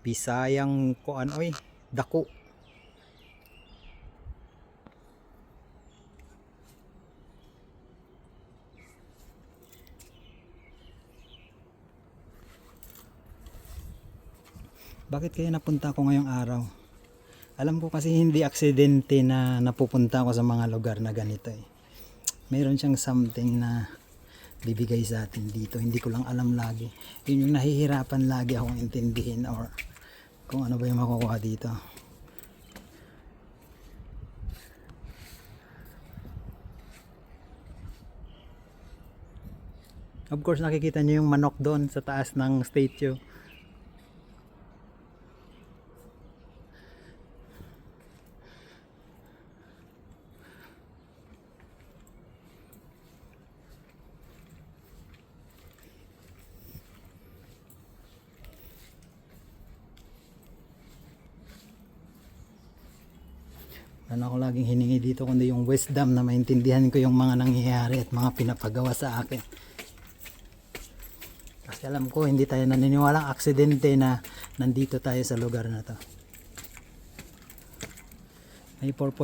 Bisayang kuan oy, dako. Bakit kaya napunta ko ngayong araw? Alam ko kasi hindi aksidente na napupunta ako sa mga lugar na ganito eh. Meron siyang something na bibigay sa atin dito. Hindi ko lang alam lagi. Yun yung nahihirapan lagi akong intindihin or kung ano ba yung makukuha dito. Of course nakikita niyo yung manok doon sa taas ng statue. Ano ako laging hiningi dito kundi yung wisdom na maintindihan ko yung mga nangyayari at mga pinapagawa sa akin. Kasi alam ko hindi tayo naniniwalang aksidente na nandito tayo sa lugar na to. May purpose